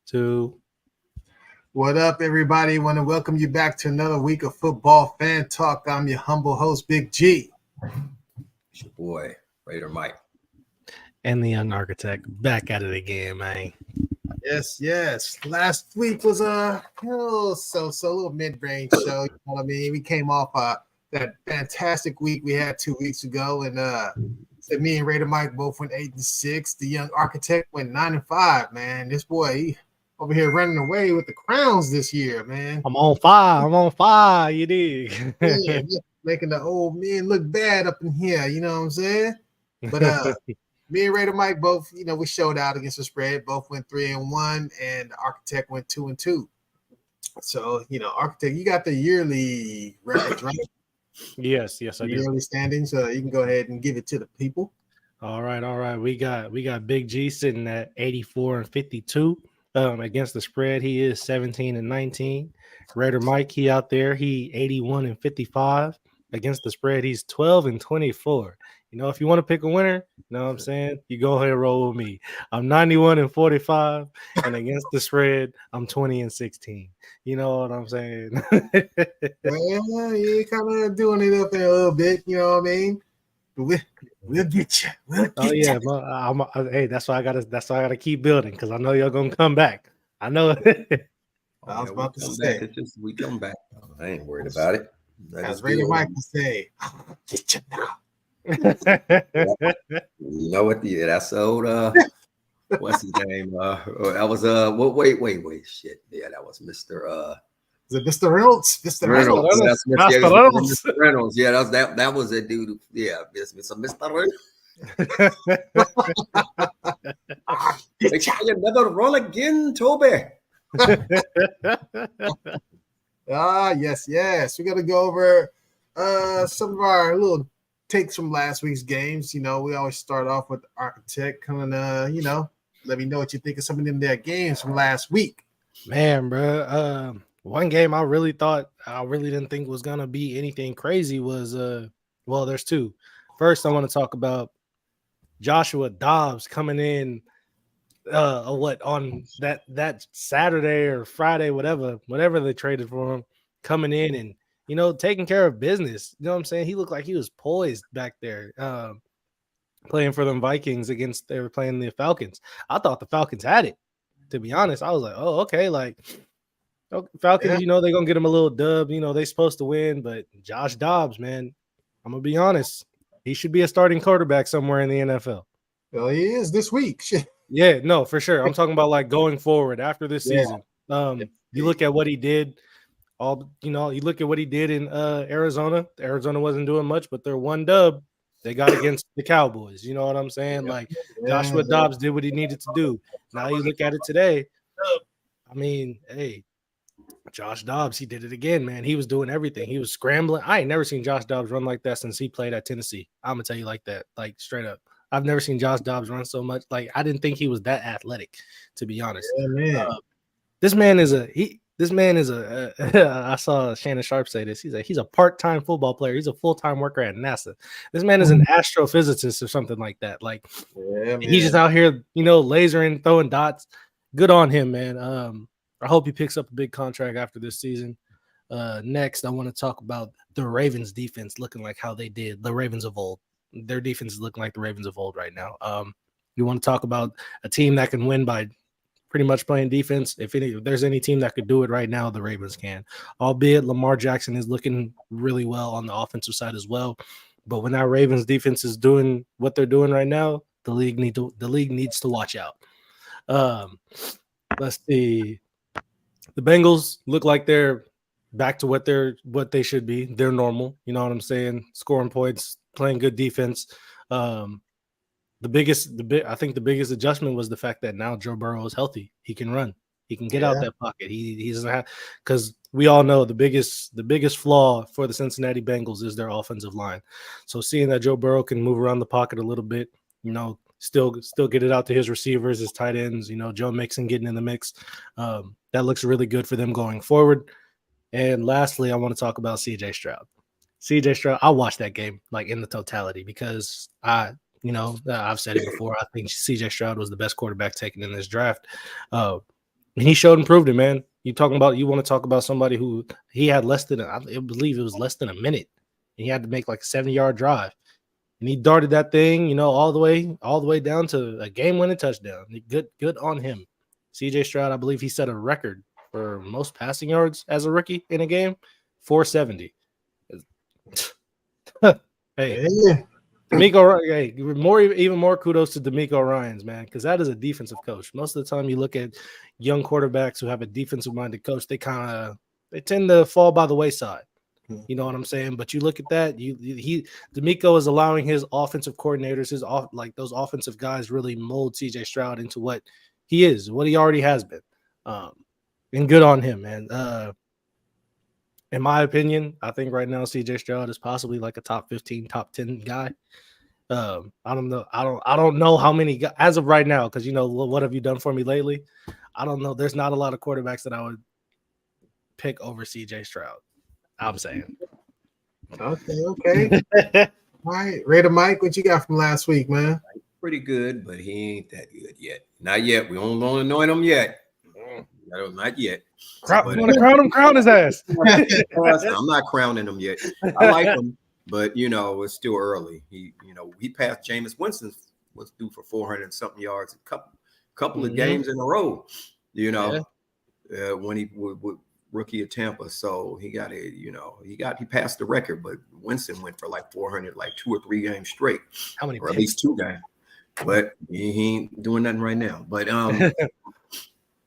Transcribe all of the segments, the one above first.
2. What up, everybody? Want to welcome you back to another week of football fan talk. I'm your humble host, Big G. It's your boy, Raider Mike. And the young architect back at it again, man. Yes. Last week was a little mid-range show. You know what I mean? We came off that fantastic week we had 2 weeks ago, and so me and Raider Mike both went 8-6. The young architect went 9-5. Man, this boy he over here running away with the crowns this year, man. I'm on fire. You dig? Yeah, making the old men look bad up in here. You know what I'm saying? But me and Raider Mike both, we showed out against the spread. Both went 3-1, and the architect went 2-2. So, architect, you got the yearly records, right? Yes, I do. Yearly standings. So you can go ahead and give it to the people. All right. We got Big G sitting at 84-52. Against the spread, he is 17-19. Raider Mike, he out there, he 81-55. Against the spread, he's 12-24. If you want to pick a winner, you know what I'm saying? You go ahead and roll with me. I'm 91-45, and against the spread, I'm 20-16. You know what I'm saying? Well, you're kind of doing it up there a little bit. You know what I mean? We'll get you. Yeah, hey, that's why I gotta keep building because I know you're gonna come back. I know. I was about to say, we come back. I ain't worried about it. As Raider Mike would say, I'll get you now. You know what? That's old. What's his name? That was wait. Shit. Yeah, that was Mr. Is it Mr. Reynolds? Mr. Reynolds. Reynolds. Mr. Reynolds. Yeah, that was a dude. Yeah, Mr. Reynolds. Make sure you never roll again, Toby. Yes. We got to go over some of our little takes from last week's games. We always start off with the architect coming. Let me know what you think of some of them their games from last week. Man, bro. One game I really didn't think was gonna be anything crazy was there's two. First, I want to talk about Joshua Dobbs coming in on that Saturday or Friday, whatever they traded for him, coming in and taking care of business. You know what I'm saying? He looked like he was poised back there, playing for them Vikings they were playing the Falcons. I thought the Falcons had it, to be honest. I was like, oh, okay, Falcons, they're gonna get him a little dub. They're supposed to win, but Josh Dobbs, man, I'm gonna be honest, he should be a starting quarterback somewhere in the NFL. Well, he is this week. Yeah, no, for sure. I'm talking about going forward after this season. You look at what he did. You look at what he did in Arizona. Arizona wasn't doing much, but their one dub they got against the Cowboys. You know what I'm saying? Joshua Dobbs did what he needed to do. Now you look at it today. I mean, hey, Josh Dobbs, he did it again, man. He was doing everything. He was scrambling. I ain't never seen Josh Dobbs run like that since he played at Tennessee. I'm gonna tell you like that, straight up. I've never seen Josh Dobbs run so much. I didn't think he was that athletic, to be honest. This man is I saw Shannon Sharp say this. He's a part-time football player. He's a full-time worker at NASA. This man is an astrophysicist or something like that. He's just out here, lasering, throwing dots. Good on him, man. I hope he picks up a big contract after this season. Next, I want to talk about the Ravens defense looking like how they did, the Ravens of old. Their defense is looking like the Ravens of old right now. You want to talk about a team that can win by pretty much playing defense. If there's any team that could do it right now, the Ravens can. Albeit Lamar Jackson is looking really well on the offensive side as well. But when that Ravens defense is doing what they're doing right now, the league needs to watch out. Let's see. The Bengals look like they're back to what they should be. They're normal. You know what I'm saying? Scoring points, playing good defense. I think the biggest adjustment was the fact that now Joe Burrow is healthy. He can run. He can get out that pocket. He doesn't have, because we all know the biggest flaw for the Cincinnati Bengals is their offensive line. So seeing that Joe Burrow can move around the pocket a little bit, still get it out to his receivers, his tight ends, Joe Mixon getting in the mix. That looks really good for them going forward. And lastly, I want to talk about CJ Stroud. I watched that game in the totality because I've said it before. I think CJ Stroud was the best quarterback taken in this draft. he showed and proved it, man. You want to talk about somebody who he had less than I believe it was less than a minute, and he had to make like a 70-yard drive, and he darted that thing, all the way down to a game-winning touchdown. Good on him. CJ Stroud, I believe he set a record for most passing yards as a rookie in a game, 470. Hey, Yeah. D'Amico, hey, even more kudos to D'Amico Ryans, man, because that is a defensive coach. Most of the time, you look at young quarterbacks who have a defensive-minded coach, they tend to fall by the wayside. You know what I'm saying? But you look at that, D'Amico is allowing his offensive coordinators, those offensive guys, really mold CJ Stroud into what he is, what he already has been. And good on him, man. In my opinion, I think right now CJ Stroud is possibly like a top 15, top 10 guy. I don't know. I don't know how many as of right now, because what have you done for me lately? I don't know. There's not a lot of quarterbacks that I would pick over CJ Stroud. I'm saying. Okay. All right, Raider Mike, what you got from last week, man? Pretty good, but he ain't that good yet. Not yet. We don't anoint him yet. Not yet. You want to crown him? Crown his ass. I'm not crowning him yet. I like him, but it's still early. He passed Jameis Winston, was due for 400 something yards a couple of games in a row. When he would rookie of Tampa, so he passed the record, but Winston went for like 400 like 2 or 3 games straight. How many? Or at least 2 games. But he ain't doing nothing right now. But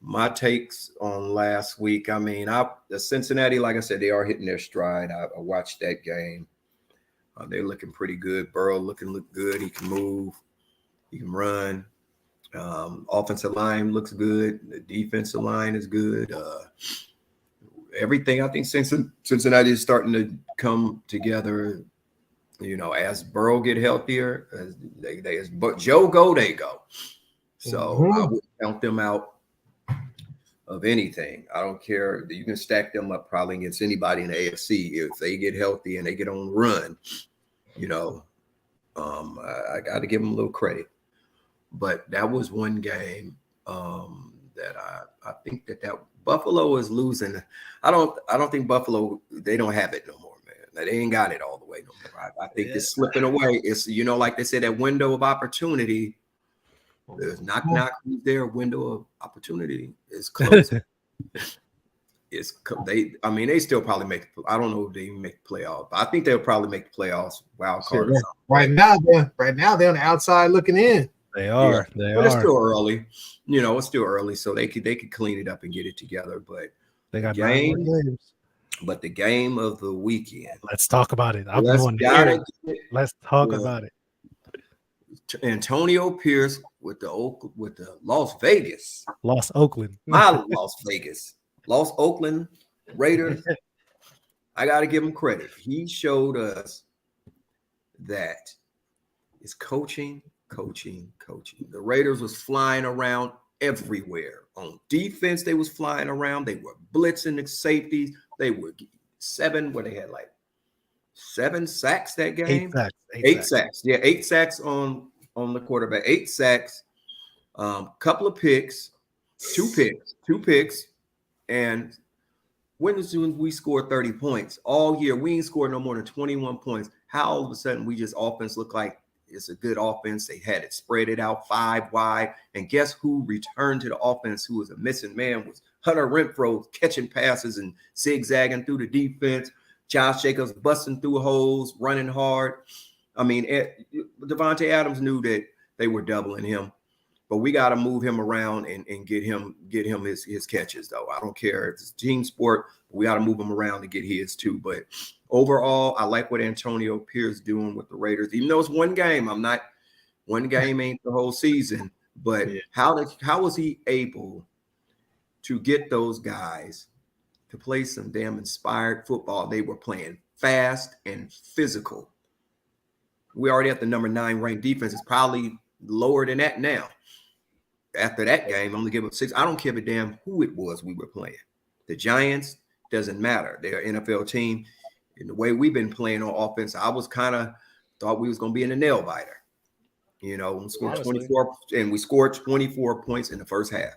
my takes on last week. I mean, the Cincinnati, like I said, they are hitting their stride. I watched that game. They're looking pretty good. Burrow look good. He can move. He can run. Offensive line looks good. The defensive line is good. Everything, I think Cincinnati is starting to come together. As Burrow get healthier, as Joe go, they go. So I would count them out of anything. I don't care. You can stack them up probably against anybody in the AFC if they get healthy and they get on the run. I got to give them a little credit. But that was one game that I think that Buffalo is losing. I don't think Buffalo, they don't have it no more, man. They ain't got it all the way no more. I think it's slipping away. It's like they said, that window of opportunity. There's knock there. Window of opportunity is closing. They still probably make. I don't know if they even make the playoffs, but I think they'll probably make the playoffs. Wild card. Sure. Right now they're on the outside looking in. They are. But it's still early. It's still early, so they could clean it up and get it together. But they got games. But the game of the weekend. Let's talk about it. Let's talk about it. Antonio Pierce with the Las Vegas. Lost Oakland. My Las Vegas. Lost Oakland Raiders. I got to give him credit. He showed us that it's coaching. The Raiders was flying around everywhere. On defense, they was flying around. They were blitzing the safeties. They were 7, where they had like 7 sacks that game. 8 sacks. Yeah, 8 sacks on the quarterback. 8 sacks. Couple of picks. 2 picks. And when we scored 30 points all year, we ain't scored no more than 21 points. How all of a sudden we just offense look like it's a good offense. They had it spread it out 5 wide. And guess who returned to the offense who was a missing man was Hunter Renfrow, catching passes and zigzagging through the defense. Josh Jacobs busting through holes, running hard. I mean, Devontae Adams knew that they were doubling him, but we got to move him around and get him his catches, though. I don't care if it's a team sport. We got to move him around to get his too. But overall, I like what Antonio Pierce doing with the Raiders. Even though it's one game, one game ain't the whole season. But how was he able to get those guys to play some damn inspired football? They were playing fast and physical. We already at the number 9 ranked defense. It's probably lower than that now. After that game, I'm gonna give up 6. I don't give a damn who it was we were playing. The Giants, doesn't matter. They're an NFL team. In the way we've been playing on offense, I was kind of thought we was gonna be in a nail biter. We scored 24, and we scored 24 points in the first half.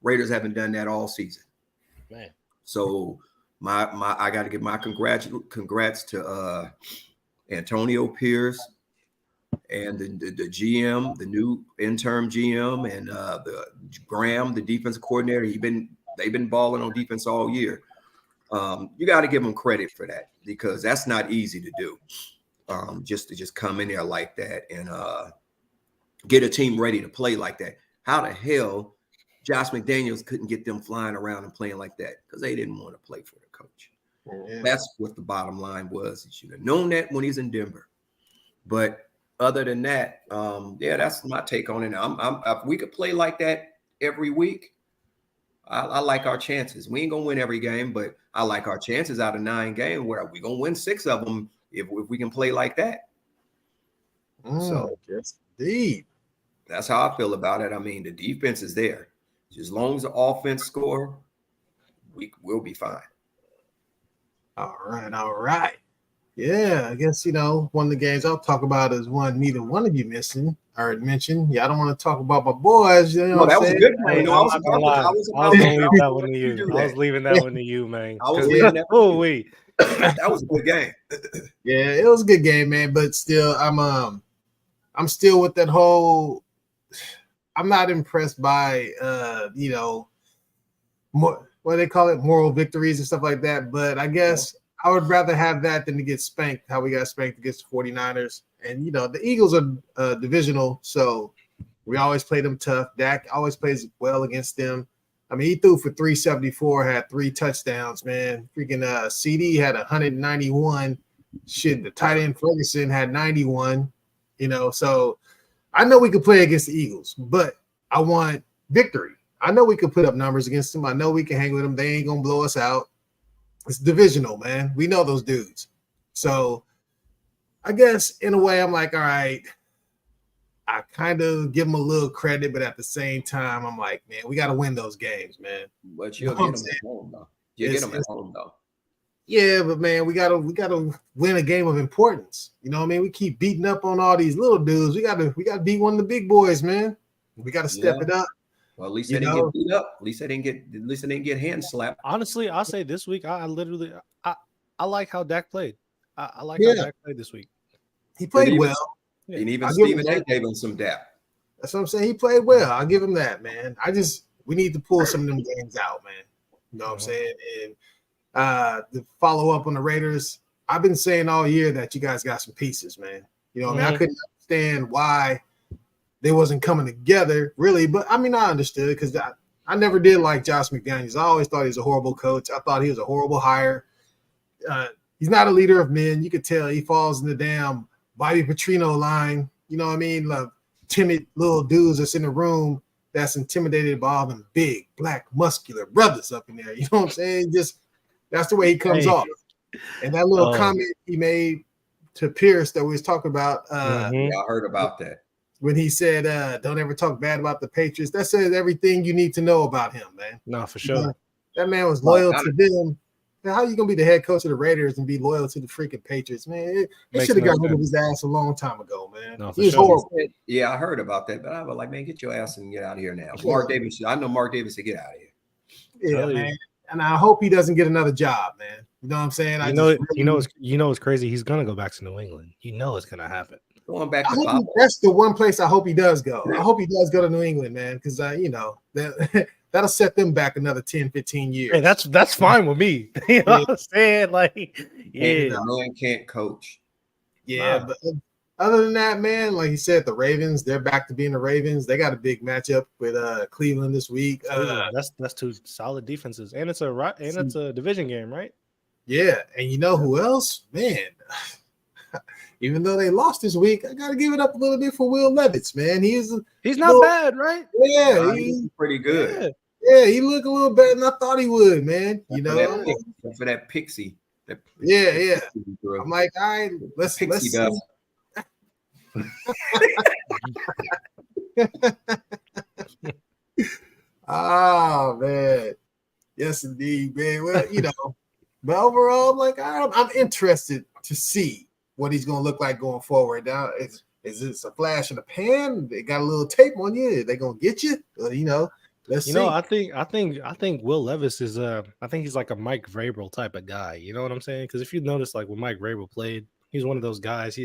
Raiders haven't done that all season. Man. So I got to give my congrats to Antonio Pierce and the GM, the new interim GM, and the Graham, the defensive coordinator. They've been balling on defense all year. You got to give them credit for that because that's not easy to do. Just to come in there like that and get a team ready to play like that. How the hell Josh McDaniels couldn't get them flying around and playing like that? Because they didn't want to play for the coach. Yeah. That's what the bottom line was. He should have known that when he's in Denver. But other than that, that's my take on it. If we could play like that every week, I like our chances. We ain't gonna win every game, but I like our chances out of 9 games where we're gonna win 6 of them if we can play like that. So yes, indeed. That's how I feel about it. I mean, the defense is there. As long as the offense score, we'll be fine. All right. Yeah, I guess, one of the games I'll talk about is one neither one of you mentioned. I don't want to talk about my boys. That was a good game. I was going to leave that one to you. I was leaving that one to you, man. I was leaving that one to you. That was a good game. Yeah, it was a good game, man. But still, I'm still with that whole. I'm not impressed by more what do they call it, moral victories and stuff like that. But I guess I would rather have that than to get spanked how we got spanked against the 49ers. And the Eagles are divisional, so we always play them tough. Dak always plays well against them. I mean, he threw for 374, had 3 touchdowns, man. Freaking CD had 191. Shit, the tight end Ferguson had 91. So I know we could play against the Eagles, but I want victory. I know we could put up numbers against them. I know we can hang with them. They ain't gonna blow us out. It's divisional, man. We know those dudes. So I guess in a way, I'm like, all right. I kind of give them a little credit, but at the same time, I'm like, man, we got to win those games, man. But you'll get them at home, though. Get them at home, though. Yeah, but man, we gotta win a game of importance. You know what I mean? We keep beating up on all these little dudes. We gotta beat one of the big boys, man. We gotta step it up. Well, at least they didn't get beat up. At least they didn't get hand slapped. Honestly, I'll say this week, I like how Dak played. I like how Dak played this week. He played well. Yeah. And even Stephen A gave him some dap. That's what I'm saying. He played well. I'll give him that, man. We need to pull some of them games out, man. You know what I'm saying? And to follow up on the Raiders, I've been saying all year that you guys got some pieces, man. You know what I mean? I couldn't understand why they wasn't coming together, really. But, I mean, I understood because I never did like Josh McDaniels. I always thought he was a horrible coach. I thought he was a horrible hire. He's not a leader of men. You could tell he falls in the damn Bobby Petrino line, you know what I mean? Like timid little dudes that's in the room that's intimidated by all them big, black, muscular brothers up in there. You know what I'm saying? Just that's the way he comes off. And that little comment he made to Pierce that we was talking about. Yeah, I heard about that. When he said, don't ever talk bad about the Patriots. That says everything you need to know about him, man. No, for sure. That man was loyal to them. How are you gonna be the head coach of the Raiders and be loyal to the freaking Patriots, man? They should have got rid of his ass a long time ago, man. No, he was horrible. Yeah, I heard about that, but I was like, man, get your ass and get out of here now. Mark Davis, I know Mark Davis to get out of here. Yeah, man. And I hope he doesn't get another job, man. You know what I'm saying? You know it's crazy. He's gonna go back to New England. You know it's gonna happen. Going back to that's the one place I hope he does go. I hope he does go to New England, man, because that'll set them back another 10, 15 years. Hey, that's fine with me. You know what I'm saying? Like, yeah. The man can't coach. Yeah, but other than that, man, like you said, the Ravens, they're back to being the Ravens. They got a big matchup with Cleveland this week. That's 2 solid defenses, and it's a division game, right? Yeah, and you know who else? Man, even though they lost this week, I gotta give it up a little bit for Will Levis, man. He's not bad, right? Yeah, he's pretty good. Yeah, he looked a little better than I thought he would, man. You know, for that pixie. Yeah. I'm like, all right, let's see. Oh man, yes indeed, man. Well, but overall, I'm like, I'm interested to see what he's gonna look like going forward. Now, is this a flash in the pan? They got a little tape on you. They gonna get you? Let's You know, see. I think Will Levis is I think he's like a Mike Vrabel type of guy. You know what I'm saying? Because if you notice, like when Mike Vrabel played, he's one of those guys.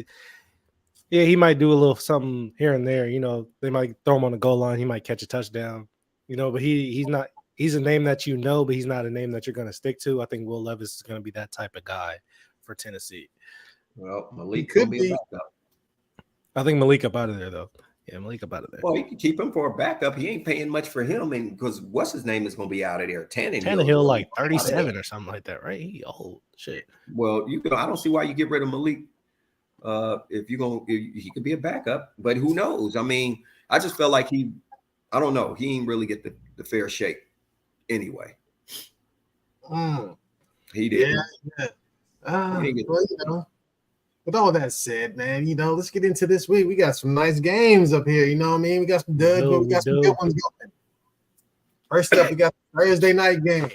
He might do a little something here and there. You know, they might throw him on the goal line. He might catch a touchdown. You know, but he's not. He's a name that you know, but he's not a name that you're going to stick to. I think Will Levis is going to be that type of guy for Tennessee. Well, He Malik could gonna be a be. backup. I think Malik up out of there though. Yeah, Malik up out of there. Well, you can keep him for a backup. He ain't paying much for him, and because what's his name is gonna be out of there. Tannehill is Tannehill gonna like be out of there. 37 or something like that, right? He old shit. Well, I don't see why you get rid of Malik. If he could be a backup, but who knows? I mean, I just felt like I don't know. He ain't really get the fair shake anyway. He didn't. Yeah. He didn't Well, you know, with all that said, man, you know, let's get into this week. We got some nice games up here. You know what I mean? We got some duds, but we got some good ones going. First up, we got the Thursday night game.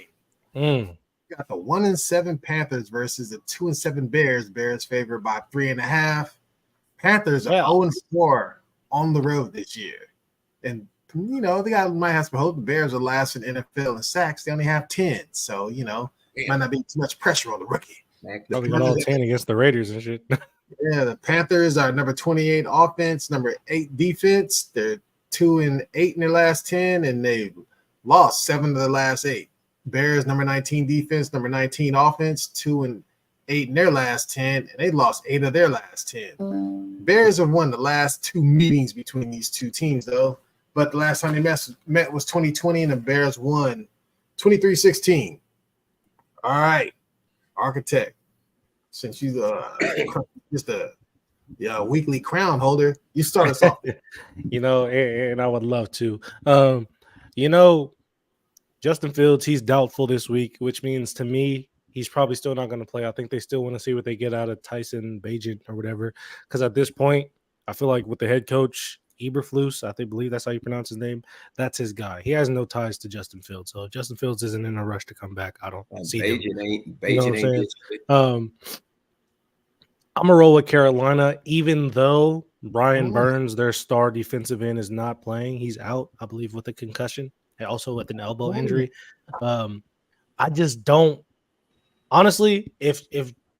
We got the 1-7 Panthers versus the 2-7 Bears. Bears favored by 3.5. Panthers are 0-4 on the road this year. And, you know, might have some hope. The Bears are last in NFL in sacks. They only have 10. So, you know, might not be too much pressure on the rookie. Probably got all 10 against the Raiders and shit. Yeah, the Panthers are number 28 offense, number 8 defense. They're 2-8 in their last 10, and they've lost 7 of the last 8. Bears number 19 defense, number 19 offense, 2-8 in their last 10, and they lost 8 of their last 10. Bears have won the last 2 meetings between these two teams, though. But the last time they met was 2020, and the Bears won 23-16. All right, Architect. Since you just a weekly crown holder, you start us off. You know, and I would love to. You know, Justin Fields, he's doubtful this week, which means to me, he's probably still not going to play. I think they still want to see what they get out of Tyson Bagent or whatever. Because at this point, I feel like with the head coach, Eberflus, believe that's how you pronounce his name, that's his guy. He has no ties to Justin Fields. So if Justin Fields isn't in a rush to come back, I don't see him. Bagent ain't I'm going to roll with Carolina, even though Brian Burns, their star defensive end, is not playing. He's out, I believe, with a concussion and also with an elbow injury. I just don't – honestly, if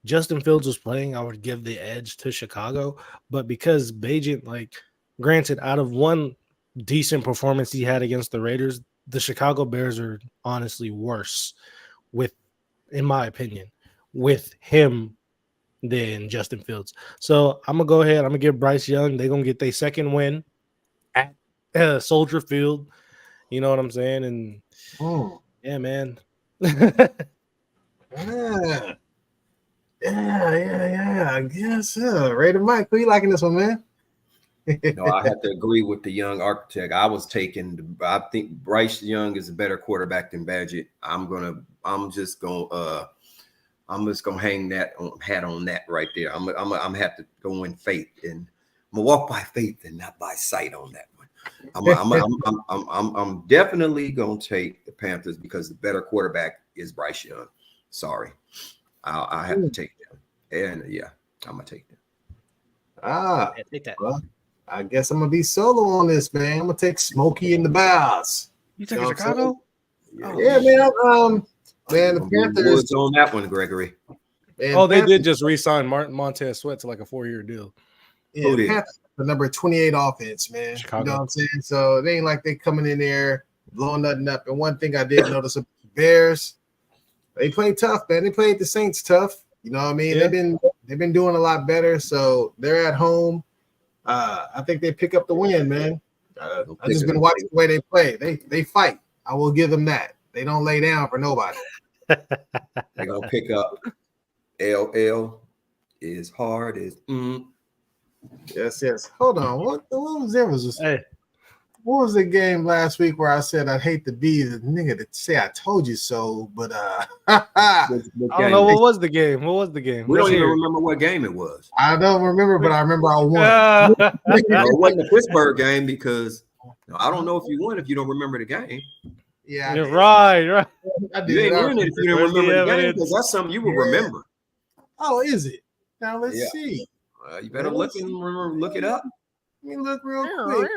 Justin Fields was playing, I would give the edge to Chicago. But because Bagent, like, granted, out of one decent performance he had against the Raiders, the Chicago Bears are honestly worse in my opinion, with him than Justin Fields. So I'm going to go ahead. I'm going to give Bryce Young. They're going to get their second win at Soldier Field. You know what I'm saying? And yeah, man. Yeah. I guess. Raider Mike, who you liking this one, man? No, I have to agree with the young architect. I think Bryce Young is a better quarterback than Badgett. I'm just gonna hang that hat on that right there. I'm gonna have to go in faith, and I'm gonna walk by faith and not by sight on that one. I'm definitely gonna take the Panthers because the better quarterback is Bryce Young. Sorry, I have to take them, and I'm gonna take them. Take that. Well, I guess I'm gonna be solo on this, man. I'm gonna take Smokey in the Bows. You taking Chicago? Yeah, man. Man, the Panthers on that one, Gregory. Man, they did just re-sign Montez Sweat to like a 4-year deal. Yeah, Panthers, the number 28 offense, man. Chicago. You know what I'm saying? So it ain't like they coming in there blowing nothing up. And one thing I did notice about the Bears, they played tough, man. They played the Saints tough. You know what I mean? Yeah. They've been doing a lot better. So they're at home. I think they pick up the win, man. I just been watching the way they play. They fight. I will give them that. They don't lay down for nobody. They're gonna pick up LL is hard as Yes. Hold on. What was there? Hey. What was the game last week where I said I'd hate to be the nigga to say I told you so, but I don't know what was the game. We don't even remember what game it was. I don't remember, but I remember I won. It wasn't the Pittsburgh game because I don't know if you won if you don't remember the game. Yeah, you're right. I did. You ain't winning if you don't remember the game because that's something you will remember. Oh, is it? Now let's see. You better look it up. Let me look real quick.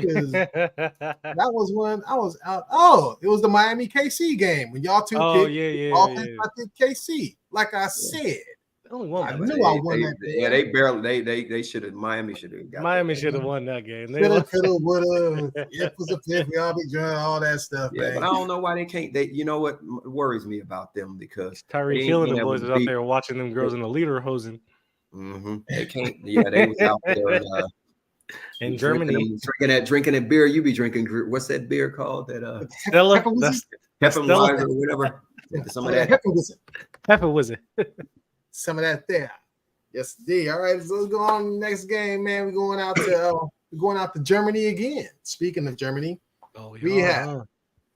'Cause that was when I was out. Oh, it was the Miami KC game when y'all two Oh picked yeah. offense. I picked KC. Like I said, Only one. I Yeah, but knew I won that. they barely they should have Miami should have got Miami that. should have won that game. They Shoulda, lost. coulda, woulda. If was a fifth, we all be doing all that stuff, Yeah, man. but I don't know why they can't. They, you know what worries me about them because they Tyreek ain't Hill and been the able boys to was out beat. there watching them girls in the leader hosing. They can't. Yeah, they was out there and In Germany. drinking that beer. You be drinking. What's that beer called? That Stella. Hefeweizen? Stella. Hefeweizen or whatever. Some of that. Hefeweizen. Pepper was it? Some of that there. Yes, D. All right, so let's go on to the next game, man. We're going out to Germany again. Speaking of Germany, we have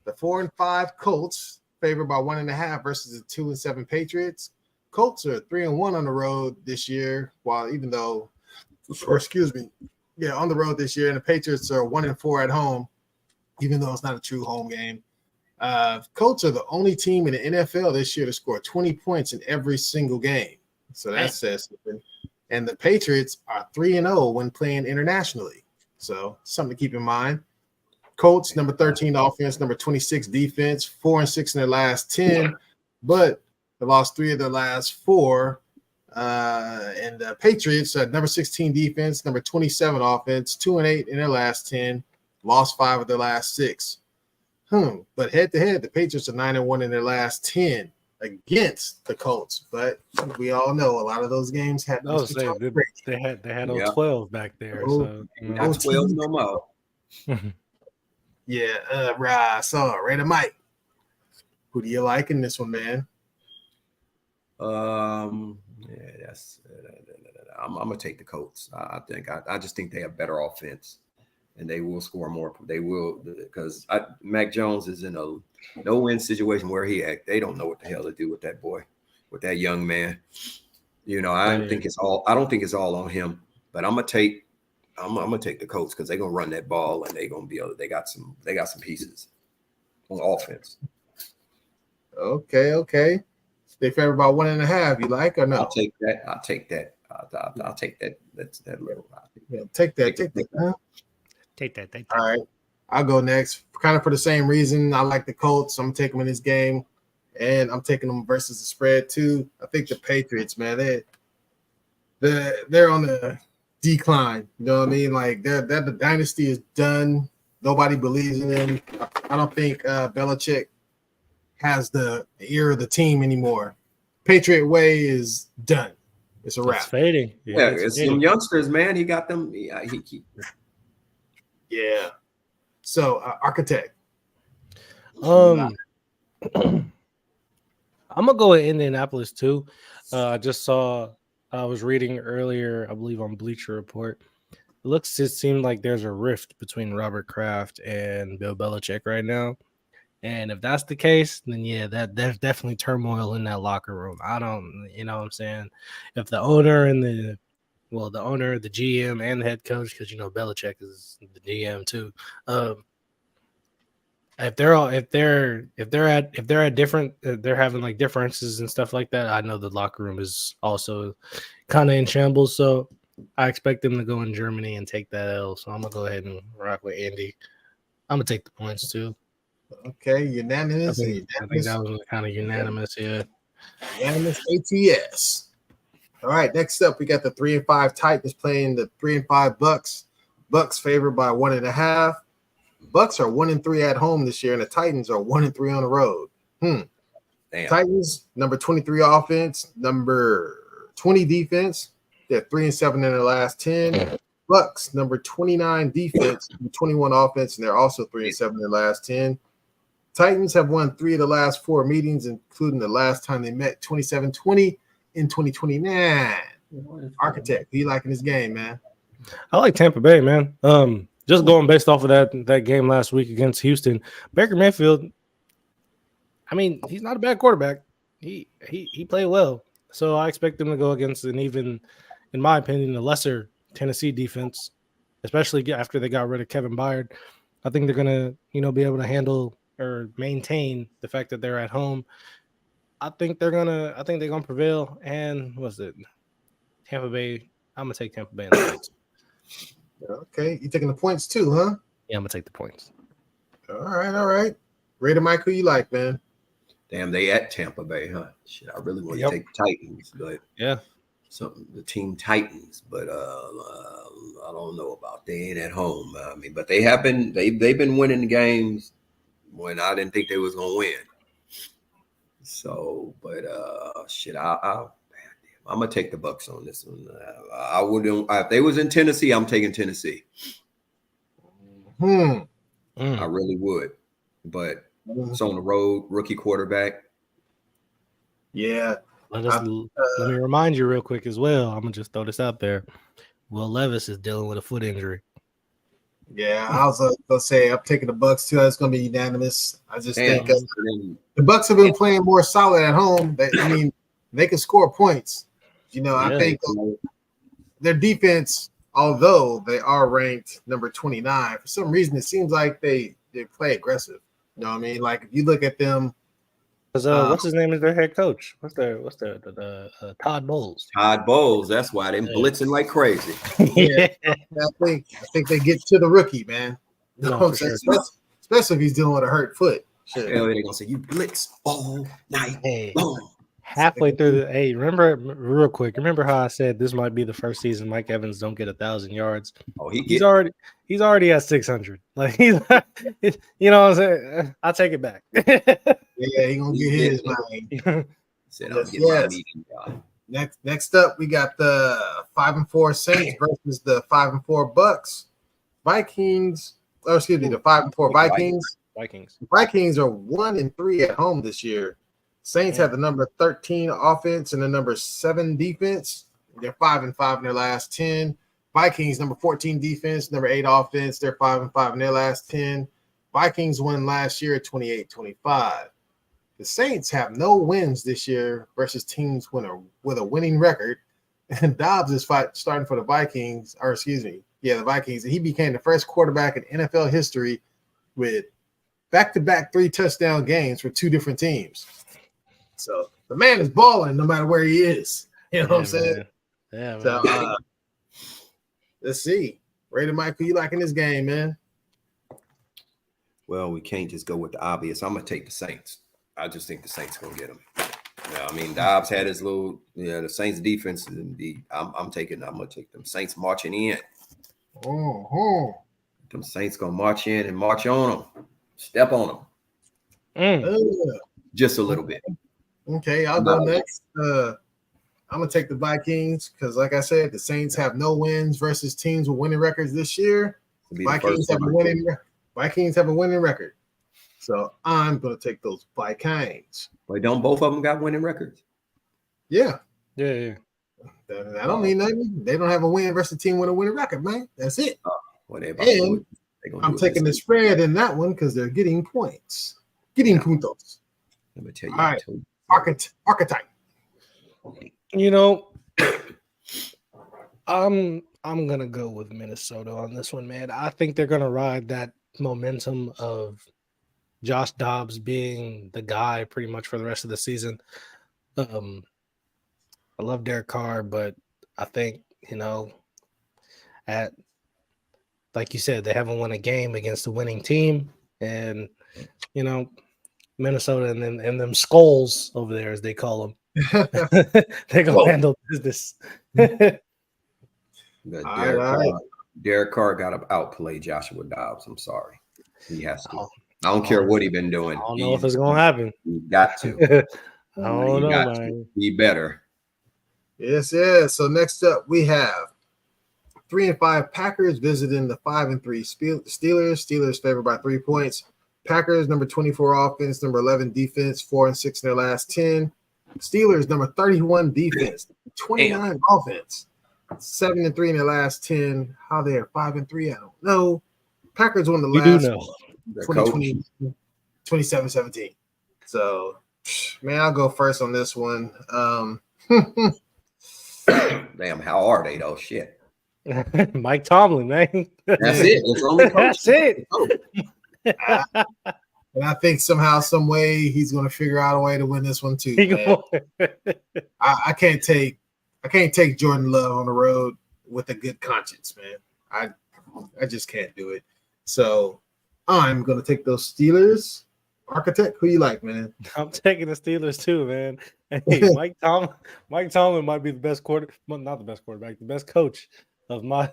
the 4-5 Colts favored by 1.5 versus the 2-7 Patriots. Colts are 3-1 on the road this year, on the road this year, and the Patriots are 1-4 at home, even though it's not a true home game. Colts are the only team in the NFL this year to score 20 points in every single game. So that says something. And the Patriots are 3-0 when playing internationally. So something to keep in mind. Colts, number 13 offense, number 26 defense, 4-6 in their last 10, but they lost 3 of their last 4. And the Patriots, number 16 defense, number 27 offense, 2-8 in their last 10, lost 5 of their last 6. But head-to-head, the Patriots are 9-1 in their last 10 against the Colts. But we all know a lot of those games had they had 12 back there. So not 12 no more. Yeah, right. So, Raider Mike, who do you like in this one, man? Yeah, that's. I'm gonna take the Colts. I just think they have better offense, and they will score more. They will because Mac Jones is in a no-win situation where they don't know what the hell to do with that boy, with that young man. I don't think it's all on him, but I'm gonna take the Colts because they're gonna run that ball and they're gonna be able. They got some pieces on offense. Okay. They favor about 1.5. You like or no? I'll take that. I'll take that. That's that little. Take that. Take that. All right. I'll go next. Kind of for the same reason. I like the Colts. I'm taking them in this game, and I'm taking them versus the spread too. I think the Patriots, man, they're on the decline. You know what I mean? Like the dynasty is done. Nobody believes in them. I don't think Belichick has the ear of the team anymore. Patriot way is done. It's a wrap. It's fading. Yeah, it's some youngsters, man. He got them. Yeah. So, Architect. I'm gonna go with Indianapolis too. I was reading earlier, I believe on Bleacher Report. It seemed like there's a rift between Robert Kraft and Bill Belichick right now. And if that's the case, then yeah, there's definitely turmoil in that locker room. I don't, you know what I'm saying? If the owner and the GM and the head coach, because Belichick is the GM too. If they're having like differences and stuff like that, I know the locker room is also kind of in shambles. So I expect them to go in Germany and take that L. So I'm gonna go ahead and rock with Andy. I'm gonna take the points too. Okay, unanimous. I think that was kind of unanimous, yeah. Unanimous ATS. All right, next up we got the 3-5 Titans playing the 3-5 Bucks. Bucks favored by 1.5. Bucks are 1-3 at home this year, and the Titans are 1-3 on the road. Damn. Titans, number 23 offense, number 20 defense. They're 3-7 in their last 10. Bucks, number 29 defense, 21 offense, and they're also 3-7 in their last 10. Titans have won 3 of the last 4 meetings, including the last time they met 27-20 in 2029. Architect, who you liking this game, man? I like Tampa Bay, man. Just going based off of that game last week against Houston, Baker Mayfield. I mean, he's not a bad quarterback. He played well, so I expect them to go against an even, in my opinion, a lesser Tennessee defense, especially after they got rid of Kevin Byard. I think they're gonna, be able to handle or maintain the fact that they're at home. I think they're gonna prevail. And what's it? Tampa Bay. I'm gonna take Tampa Bay in the points. Okay, you taking the points too, huh? Yeah, I'm gonna take the points. All right. Raider Mike, who you like, man? Damn, they at Tampa Bay, huh? Shit, I really want to take the Titans, but yeah, the team Titans, but I don't know about they ain't at home. I mean, but they've been winning the games when I didn't think they was gonna win. So, but shit, I'm gonna take the Bucks on this one. I wouldn't if they was in Tennessee. I'm taking Tennessee. I really would, but it's on the road. Rookie quarterback. Yeah. Let me remind you real quick as well. I'm gonna just throw this out there. Will Levis is dealing with a foot injury. Yeah, I was gonna say I'm taking the Bucks too. That's gonna be unanimous. I just think the Bucks have been playing more solid at home. They can score points. I think their defense, although they are ranked number 29, for some reason it seems like they play aggressive. You know what I mean? Like if you look at them. What's his name is their head coach? What's the Todd Bowles? Todd Bowles. That's why they're blitzing like crazy. Yeah, I think they get to the rookie, man. You know what I'm saying? Sure. Especially if he's dealing with a hurt foot. Hell, they're gonna say you blitz all night long. Halfway through remember real quick. Remember how I said this might be the first season Mike Evans don't get 1,000 yards? Oh, he's already at 600. Like you know what I'm saying? I'll take it back. Yeah, he gonna get his man. Next up, we got the 5-4 Saints versus the 5-4 Bucks. Vikings. Oh, excuse me, the 5-4 Vikings. The Vikings are 1-3 at home this year. Saints have the number 13 offense and the number 7 defense. They're 5-5 in their last 10. Vikings number 14 defense, number 8 offense. They're 5-5 in their last 10. Vikings won last year at 28-25. The Saints have no wins this year versus teams with a winning record. And Dobbs is starting for the Vikings, the Vikings. And he became the first quarterback in NFL history with back-to-back 3-touchdown games for 2 different teams. So the man is balling no matter where he is. You know what I'm saying? Yeah, man. So let's see. Raider Mike, who you liking this game, man? Well, we can't just go with the obvious. I'm gonna take the Saints. I just think the Saints gonna get them. Yeah, I mean, Dobbs had his little, the Saints defense. I'm gonna take them Saints marching in. Them Saints gonna march in and march on them, step on them, just a little bit. Okay, I'll go next. I'm gonna take the Vikings because, like I said, the Saints have no wins versus teams with winning records this year. Vikings have a winning record. So I'm going to take those Vikings. Wait, don't both of them got winning records? Yeah. Yeah. That don't mean nothing. They don't have a win versus a team with a winning record, man. That's it. And I'm taking the spread in that one because they're getting points. Puntos. Let me tell you. All right. Archetype. I'm gonna go with Minnesota on this one, man. I think they're gonna ride that momentum of Josh Dobbs being the guy pretty much for the rest of the season. I love Derek Carr, but I think, like you said, they haven't won a game against a winning team. And, Minnesota and them skulls over there, as they call them, they're going to handle business. Derek Carr got to outplay Joshua Dobbs. I'm sorry. He has to. I don't care what he's been doing. I don't know if it's going to happen. He's got to. I don't know, man. He better. Yes. So next up, we have 3-5 Packers visiting the 5-3 Steelers. Steelers favored by 3 points. Packers number 24 offense, number 11 defense, 4-6 in their last 10. Steelers number 31 defense, 29 offense, 7-3 in their last 10. How they are 5-3, I don't know. Packers won the last 27-17. So, man, I'll go first on this one. Damn, how are they though? Shit. Mike Tomlin, man. That's it. It's only That's it. And I think somehow, some way, he's going to figure out a way to win this one too. I can't take Jordan Love on the road with a good conscience, man. I just can't do it. So I'm gonna take those Steelers. Architect, who you like, man? I'm taking the Steelers too, man. Hey, Mike Tomlin might be the best well, not the best quarterback, the best coach of my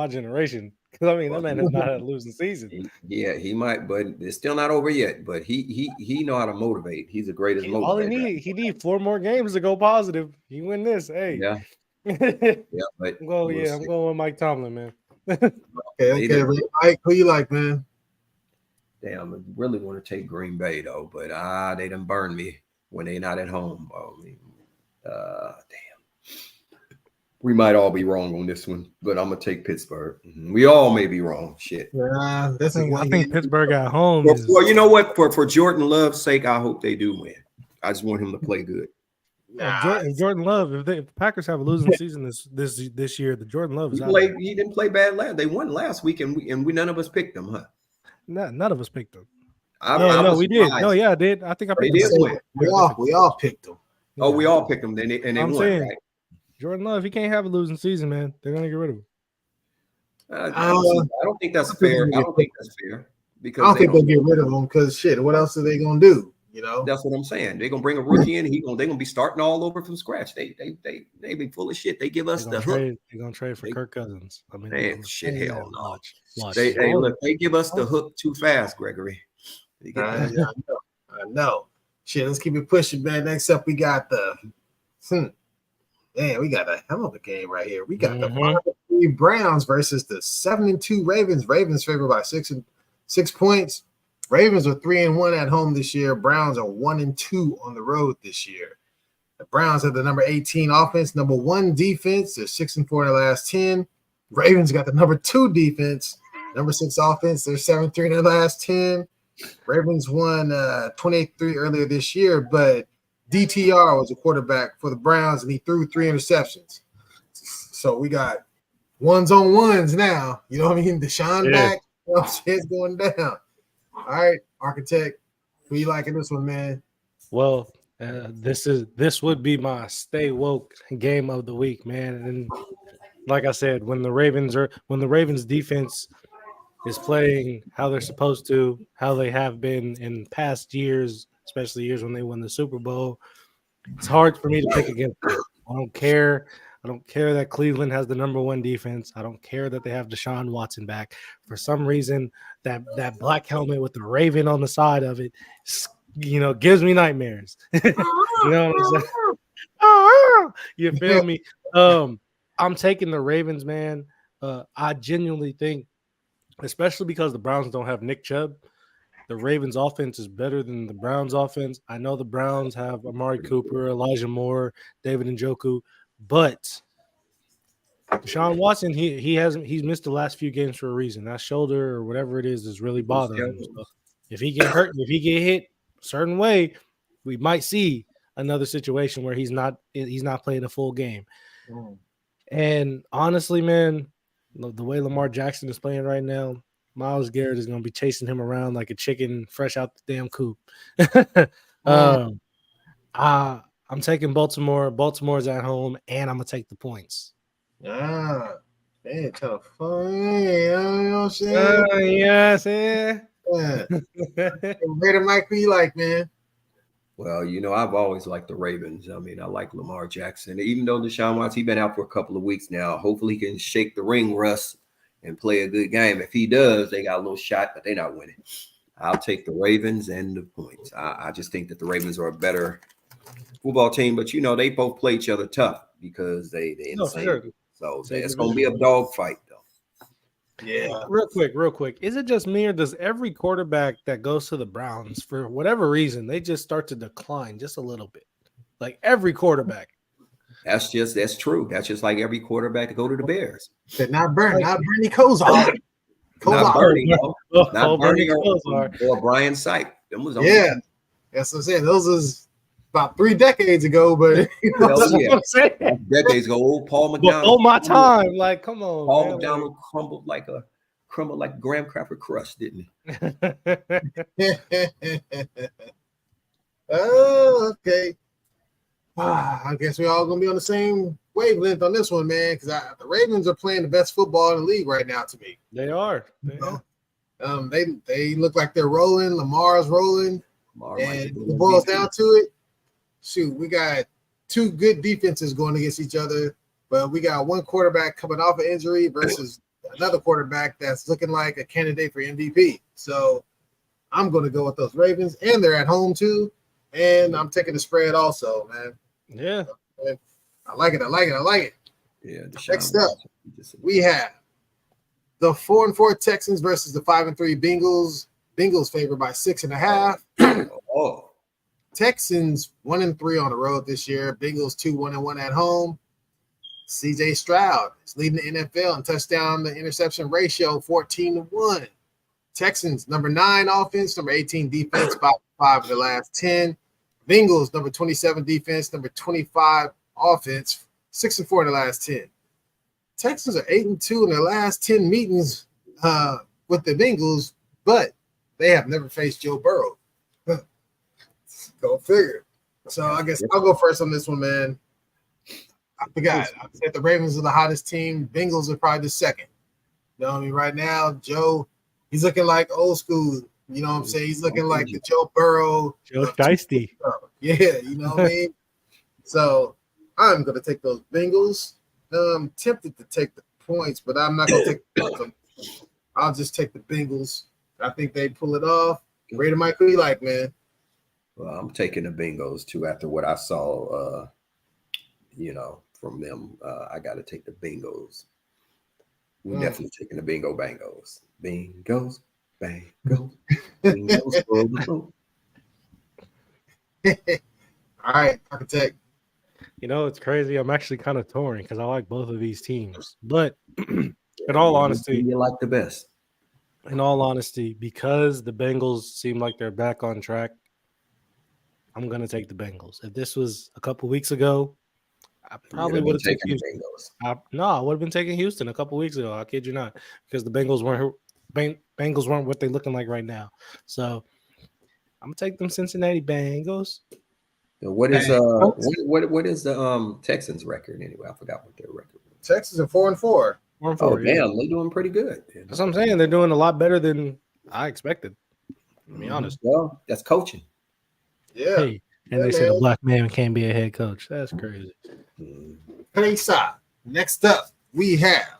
generation. Because I mean, that Well, man has not had a losing season. yeah, he might, but it's still not over yet. But he know how to motivate. He's the greatest All motivator. he need 4 more games to go positive. He win this. Hey, Yeah, I'm yeah, but we'll I'm see. going with Mike Tomlin, man. Okay, Mike, who you like, man? Damn, I really want to take Green Bay though, but they done burned me when they not at home. I mean, damn. We might all be wrong on this one, but I'm gonna take Pittsburgh. We all may be wrong. Shit. Yeah, this is I one think game. Pittsburgh at home is. Well, you know what? For Jordan Love's sake, I hope they do win. I just want him to play good. If Jordan Love, if the Packers have a losing season this year, the Jordan Love is out. He didn't play bad last. They won last week, and we none of us picked them, huh? None of us picked them. I No, was we did. surprised. No, yeah, I did. I think I They picked did them. win. We all picked them. Oh, we all picked them. And they I'm won. saying, Right? Jordan Love, he can't have a losing season, man. They're gonna get rid of him. I don't think that's fair. I don't think that's fair because I don't think they'll get rid of them because shit. What else are they gonna do? You know, that's what I'm saying. They're gonna bring a rookie in. They're gonna be starting all over from scratch. They be full of shit. They give us the hook. They're gonna trade for Kirk Cousins. I mean, Man, shit, hell no. Watch. They give us the hook too fast, Gregory. I know. Shit, let's keep it pushing, man. Next up, we got we got a hell of a game right here. We got the 5-3 Browns versus the 7-2 Ravens. Ravens favored by 6 points. Ravens are 3-1 at home this year. Browns are 1-2 on the road this year. The Browns have the number 18 offense, number 1 defense. They're 6-4 in the last 10. Ravens got the number 2 defense, number 6 offense. They're 7-3 in the last 10. Ravens won 28-3 earlier this year, but DTR was a quarterback for the Browns, and he threw 3 interceptions. So we got ones on ones now. You know what I mean? Deshaun back. You know, shit's going down. All right, Architect, who you liking this one, man? Well, this would be my stay woke game of the week, man. And like I said, when the Ravens defense is playing how they're supposed to, how they have been in past years, especially years when they won the Super Bowl, it's hard for me to pick against them. I don't care. I don't care that Cleveland has the number 1 defense. I don't care that they have Deshaun Watson back. For some reason, that black helmet with the raven on the side of it, gives me nightmares. You know what I'm saying? You feel me? I'm taking the Ravens, man. I genuinely think, especially because the Browns don't have Nick Chubb, the Ravens offense is better than the Browns offense. I know the Browns have Amari Cooper, Elijah Moore, David Njoku, but Deshaun Watson, he's missed the last few games for a reason. That shoulder or whatever it is really bothering him. So if he get hurt, if he get hit a certain way, we might see another situation where he's not playing a full game. And honestly, man, the way Lamar Jackson is playing right now, Myles Garrett is going to be chasing him around like a chicken fresh out the damn coop. I'm taking Baltimore. Baltimore's at home, and I'm going to take the points. Man, kind of fun. You know what I'm saying? Yes, Raider Mike, who you like, man? Well, I've always liked the Ravens. I mean, I like Lamar Jackson. Even though Deshaun Watson, he's been out for a couple of weeks now. Hopefully he can shake the ring rust and play a good game. If he does, they got a little shot, but they're not winning. I'll take the Ravens and the points. I just think that the Ravens are a better football team, but they both play each other tough because they in the same. Sure. So it's going to be a dog fight, though. Yeah. Real quick. Is it just me, or does every quarterback that goes to the Browns, for whatever reason, they just start to decline just a little bit? Like every quarterback. That's true. That's just like every quarterback to go to the Bears. Not Bernie Kosar. Not Bernie, not Bernie or Brian Sipe. That's what I'm saying. Those is about 3 decades ago, but decades ago. Old Paul McDonald. Oh my time, like come on. Paul McDonald crumbled like graham cracker crust, didn't he? Oh, okay. I guess we're all gonna be on the same wavelength on this one, man, because the Ravens are playing the best football in the league right now to me. They are. They look like they're rolling. Lamar's rolling. And if it boils down to it, shoot, we got two good defenses going against each other, but we got one quarterback coming off an injury versus another quarterback that's looking like a candidate for MVP. So I'm going to go with those Ravens, and they're at home too. And I'm taking the spread also, man. Yeah. I like it. Yeah. Next up, we have the 4-4 Texans versus the 5-3 Bengals. Bengals favored by 6.5. Oh. Texans 1-3 on the road this year. Bengals 2-1-1 at home. CJ Stroud is leading the NFL in touchdown to interception ratio 14-1. Texans number 9 offense, number 18 defense, 5 of the last 10. Bengals number 27 defense, number 25 offense, 6-4 in the last 10. Texans are 8-2 in their last 10 meetings with the Bengals, but they have never faced Joe Burrow. Go figure. So I guess I'll go first on this one, man. I forgot. I said the Ravens are the hottest team. Bengals are probably the second. You know what I mean? Right now, Joe, he's looking like old school. You know what I'm saying? He's looking like the Joe Burrow. Joe Dicey. Yeah, you know what I mean? So I'm going to take those Bengals. I'm tempted to take the points, but I'm not going to take the points. I'll just take the Bengals. I think they pull it off. Raider Mike, who you like, man? Well, I'm taking the Bengals too. After what I saw, from them, I got to take the Bengals. We're definitely taking the Bengals. Bengals, Bengals. All right, Architect. You know, it's crazy. I'm actually kind of torn because I like both of these teams. But in all honesty, you like the best. In all honesty, because the Bengals seem like they're back on track, I'm going to take the Bengals. If this was a couple weeks ago, I probably would have taken Houston. I would have been taking Houston a couple weeks ago. I kid you not, because the Bengals weren't what they're looking like right now. So I'm gonna take them Cincinnati Bengals. What is the Texans record anyway? I forgot what their record was. Texans are 4-4. Oh, damn, they're doing pretty good. That's what I'm saying. They're doing a lot better than I expected. To be honest. Well, that's coaching. Yeah. Hey, and they said a black man can't be a head coach. That's crazy. Next up, we have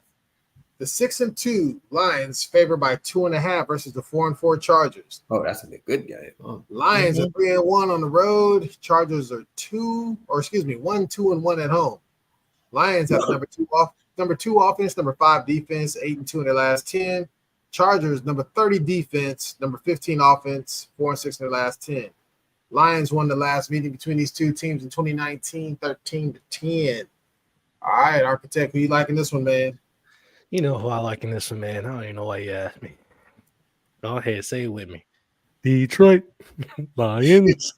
the 6-2 Lions favored by 2.5 versus the 4-4 Chargers. Oh, that's a good game. Oh. Lions are 3-1 on the road. Chargers are 1-2-1 at home. Lions have number 2 offense, number 5 defense, 8-2 in their last 10. Chargers number 30 defense, number 15 offense, 4-6 in their last 10. Lions won the last meeting between these two teams in 2019, 13-10. All right, Architect, who you liking this one, man? You know who I like in this one, man. I don't even know why you asked me. Go ahead, say it with me. Detroit Lions.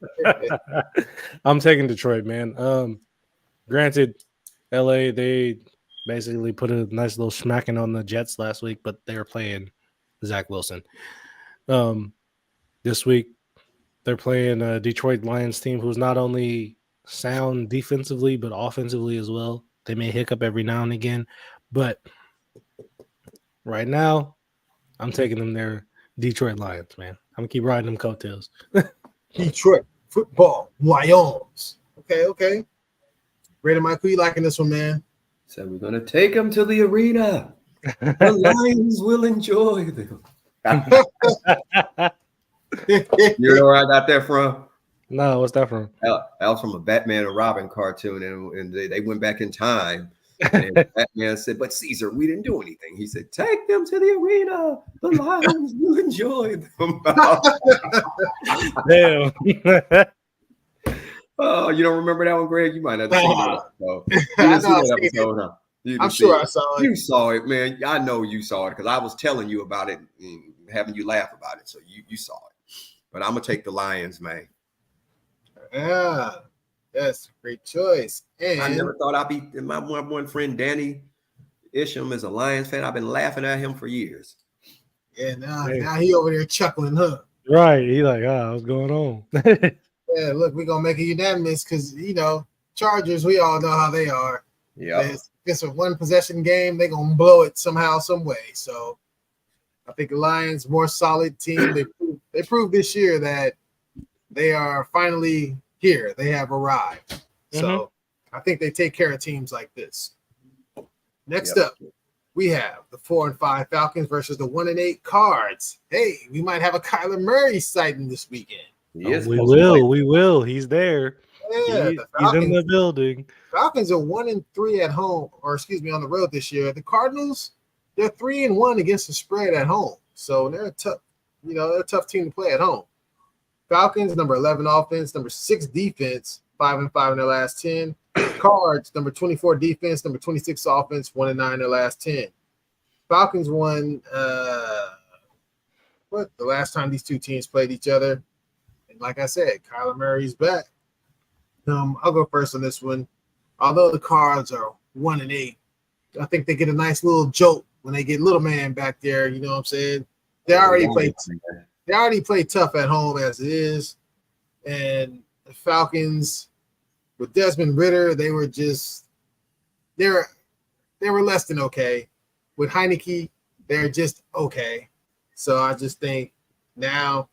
I'm taking Detroit, man. Granted, LA, they basically put a nice little smacking on the Jets last week, but they were playing Zach Wilson. This week, they're playing a Detroit Lions team who's not only sound defensively, but offensively as well. They may hiccup every now and again, but right now, I'm taking them there. Detroit Lions, man. I'm going to keep riding them coattails. Detroit football Lions. Okay. Raider Mike, who you liking this one, man? So we're going to take them to the arena. The Lions will enjoy them. You know where I got that from? No, what's that from? That was from a Batman and Robin cartoon, and they went back in time. And Batman said, "But Caesar, we didn't do anything." He said, "Take them to the arena. The Lions will enjoy them." Damn. Oh, you don't remember that one, Greg? You might have seen that episode. You didn't see that episode, huh? I'm sure I saw it. You saw it, man. I know you saw it because I was telling you about it and having you laugh about it. So you saw it. But I'm going to take the Lions, man. Yeah, that's a great choice. And I never thought I'd be – my one friend, Danny Isham, is a Lions fan. I've been laughing at him for years. Yeah, now he over there chuckling, huh? Right. He like, what's going on? Yeah, look, we're going to make it unanimous because, Chargers, we all know how they are. Yeah. It's a one possession game. They're gonna blow it somehow, some way. So I think the Lions more solid team. They proved this year that they are finally here. They have arrived. So I think they take care of teams like this. Next up, we have the 4-5 Falcons versus the 1-8 Cards. Hey, we might have a Kyler Murray sighting this weekend. We will. He's there. Yeah, He's in the building. Falcons are 1-3 at home, or excuse me, on the road this year. The Cardinals, they're 3-1 against the spread at home. So they're a tough, they're a tough team to play at home. Falcons, number 11 offense, number 6 defense, 5-5 in their last 10. Cards, number 24 defense, number 26 offense, 1-9 in their last 10. Falcons won the last time these two teams played each other. And like I said, Kyler Murray's back. I'll go first on this one. Although the Cards are 1-8, I think they get a nice little jolt when they get little man back there. You know what I'm saying? They already play tough at home as it is. And the Falcons with Desmond Ridder, they were less than okay. With Heineke, they're just okay. So I just think now,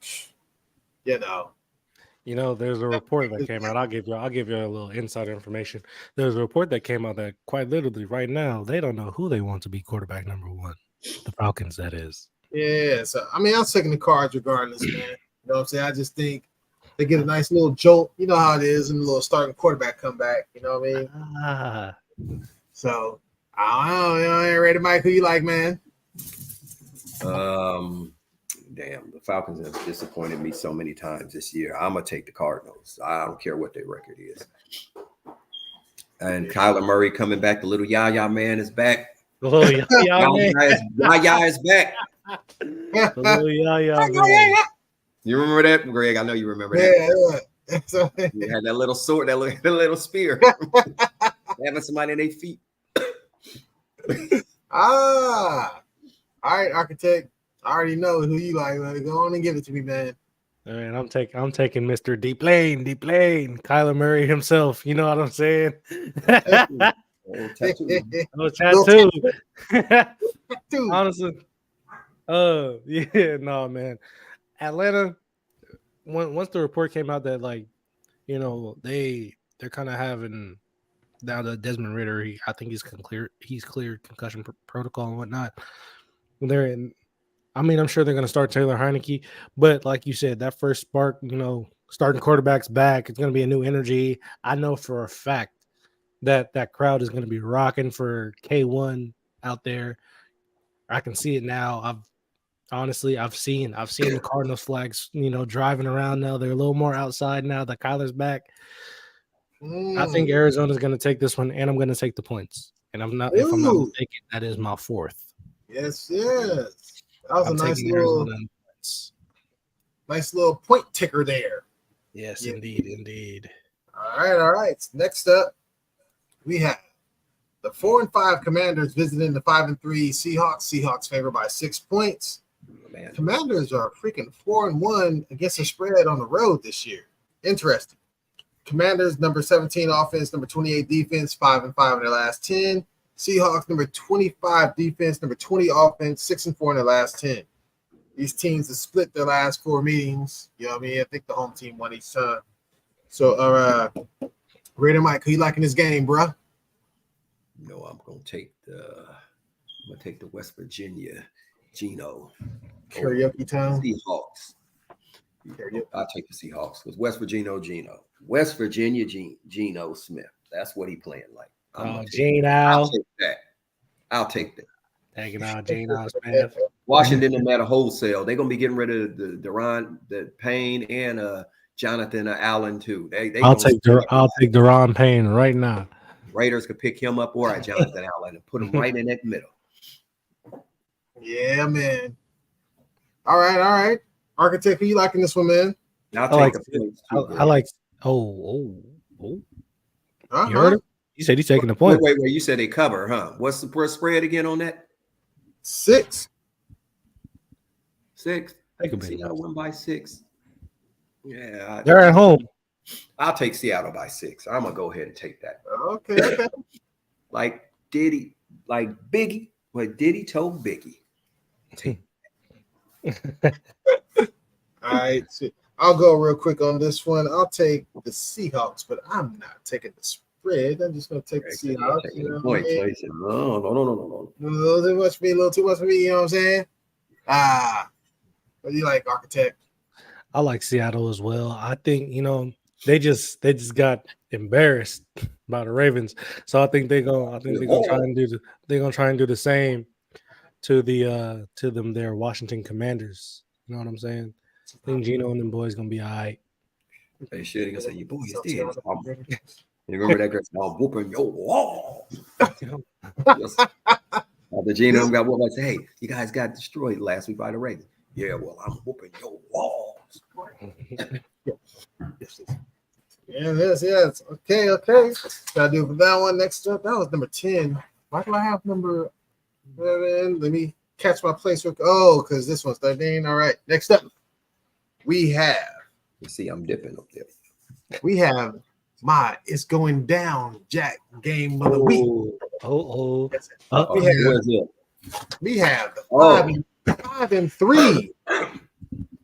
there's a report that came out. I'll give you a little insider information. There's a report that came out that quite literally right now they don't know who they want to be quarterback number 1. The Falcons, that is. Yeah. So I mean, I'm taking the Cards regardless, man. You know what I'm saying? I just think they get a nice little jolt. You know how it is in a little starting quarterback comeback. You know what I mean? So I don't know. I ain't ready, Mike. Who you like, man? Damn, the Falcons have disappointed me so many times this year. I'm gonna take the Cardinals. I don't care what their record is. And Kyler Murray coming back. The little Yaya man is back. The little Yaya is back. The little Yaya man. You remember that, Greg? I know you remember that. Yeah. You had that little sword, that little spear, having somebody in their feet. All right, Architect. I already know who you like. Go on and give it to me, man. All right, I'm taking Mr. Deep Lane, Kyler Murray himself. You know what I'm saying? Tattoo. Honestly. No, man. Atlanta, once the report came out that they're kind of having now the Desmond Ridder, I think he's cleared concussion protocol and whatnot. I'm sure they're going to start Taylor Heineke, but like you said, that first spark, starting quarterbacks back, it's going to be a new energy. I know for a fact that crowd is going to be rocking for K1 out there. I can see it now. I've seen the Cardinals flags, driving around now. They're a little more outside now that Kyler's back. I think Arizona's going to take this one, and I'm going to take the points. And if I'm not mistaken, that is my 4th. Yes. That was a nice little point ticker there. Yes, yeah. Indeed. All right. Next up, we have the 4-5 Commanders visiting the 5-3 Seahawks. Seahawks favored by 6 points. Man. Commanders are freaking 4-1 against the spread on the road this year. Interesting. Commanders, number 17 offense, number 28 defense, 5-5 in their last 10. Seahawks, number 25 defense, number 20 offense, 6-4 in their last 10. These teams have split their last 4 meetings. You know what I mean? I think the home team won each time. So, Raider Mike, who you liking this game, bro? No, I'm gonna take the West Virginia Geno. Karaoke time. Seahawks. I'll take the Seahawks because West Virginia Geno Smith. That's what he playing like. Geno. I'll take that. Taking out Geno Smith. Washington and at a wholesale. They're gonna be getting rid of the Payne and Jonathan Allen too. I'll take Deron Payne right now. Raiders could pick him up or Jonathan Allen and put him right in that middle. Yeah, man. All right. Architect, who you liking this one, man? I like. Oh. You heard him? He said he's taking the point. Wait. You said they cover, huh? What's the spread again on that? 6. 6. Seattle win by 6. Yeah, they're at home. I'll take Seattle by 6. I'm gonna go ahead and take that. Okay. like Diddy, like Biggie. What Diddy told Biggie. Take All right. I'll go real quick on this one. I'll take the Seahawks, but I'm not taking the spread. I'm just going to take the Seahawks. taking the points. So he said, no. A little too much for me, a little too much for me. You know what I'm saying? What do you like, Architect? I like Seattle as well. I think they just got embarrassed by the Ravens, so I think they're gonna try and do the same to their Washington Commanders. You know what I'm saying? I think Gino and them boys gonna be all right. They should. He gonna say, "You boys did." You remember that girl? I'm whooping your wall. Yes. The Gino got whooped. I said, "Hey, you guys got destroyed last week by the Ravens." Yeah, well, I'm whooping your walls. Yes. Okay. Gotta do for that one. Next up, that was number 10. Why do I have number 11? Let me catch my place. Because this one's 13. All right. Next up, we have. You see, I'm dipping up there. We have It's Going Down Jack game of the week. We have the 5-3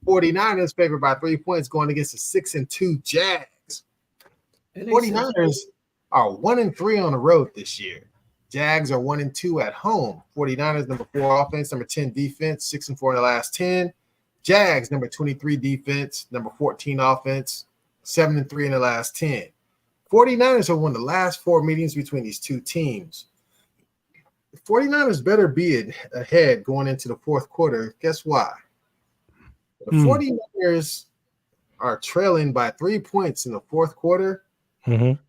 49ers favored by 3 points going against the 6-2 Jags. 49ers are 1-3 on the road this year. Jags are 1-2 at home. 49ers number 4 offense, number 10 defense, 6-4 in the last 10. Jags number 23 defense, number 14 offense, 7-3 in the last 10. 49ers have won the last 4 meetings between these two teams. The 49ers better be ahead going into the fourth quarter. Guess why? The 49ers are trailing by 3 points in the fourth quarter. Mm-hmm.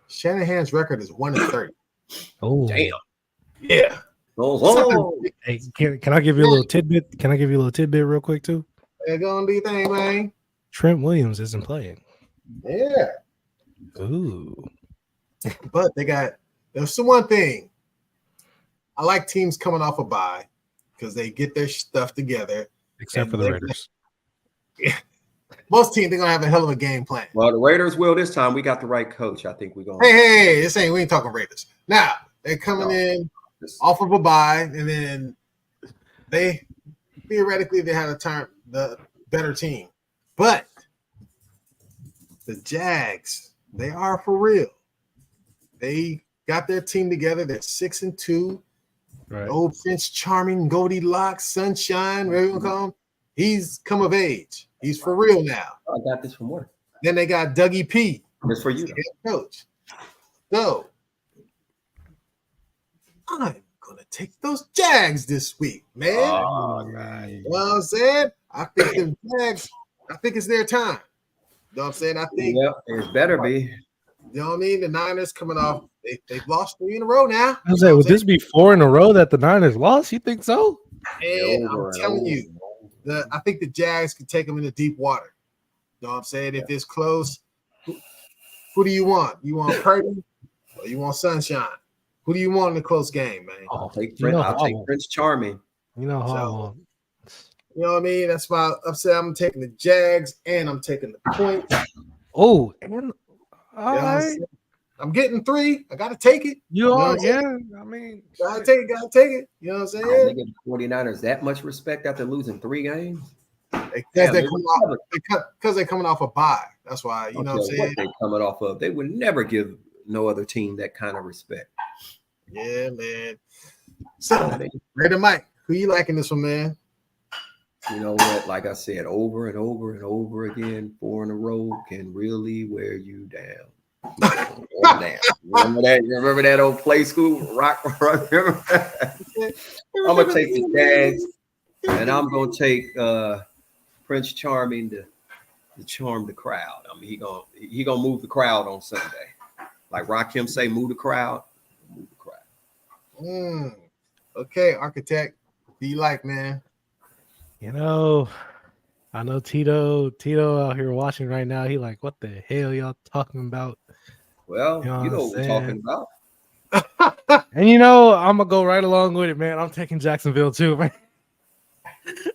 Shanahan's record is 1-30. Oh, damn. Yeah. Hey, can I give you a little tidbit? Can I give you a little tidbit real quick too? They're gonna do your thing, man. Trent Williams isn't playing. Yeah. Ooh. But there's the one thing. I like teams coming off a bye because they get their stuff together. Except for the Raiders. Most teams, they're going to have a hell of a game plan. Well, the Raiders will this time. We got the right coach. I think we're going to. Hey, we ain't talking Raiders. Now, they're coming in off of a bye, and then they theoretically have the better team. But the Jags, they are for real. They got their team together. They're 6-2. Right. Old Prince Charming, Goldilocks, Sunshine, whatever you want to call him. He's come of age. He's for real now. I got this from work. Then they got Dougie P. It's for you. Head coach. So I'm going to take those Jags this week, man. Oh, right. You know what I'm saying? I think the Jags, it's their time. You know what I'm saying? I think it better be. You know what I mean? The Niners coming off, they've lost 3 in a row now. I was like, would this be 4 in a row that the Niners lost? You think so? And I'm telling you, I think the Jags can take them into deep water. You know what I'm saying? If it's close, who do you want? You want Purdy or you want Sunshine? Who do you want in the close game, man? I'll take Prince Charming. You know how I want. You know what I mean? That's why I'm saying I'm taking the Jags and I'm taking the points. Oh, and all right. I'm getting 3. I gotta take it. You are, yeah. I mean, gotta take it. You know what I'm saying? They give the 49ers that much respect after losing 3 games. Because they're coming off a bye. That's why, you know what I'm saying? They're coming off of. They would never give no other team that kind of respect. Yeah, man. So, Raider Mike, who you liking this one, man? You know what? Like I said, over and over and over again, 4 in a row can really wear you down. Remember that old play school rock? Remember that? I'm gonna take the Jags, and I'm gonna take Prince Charming to charm the crowd. I mean, he gonna move the crowd on Sunday, like Rakim say, move the crowd. Okay, Architect, what do you like, man? You know, I know Tito out here watching right now. He like, what the hell y'all talking about? Well, you know what we're talking about. And I'm gonna go right along with it, man. I'm taking Jacksonville too, man.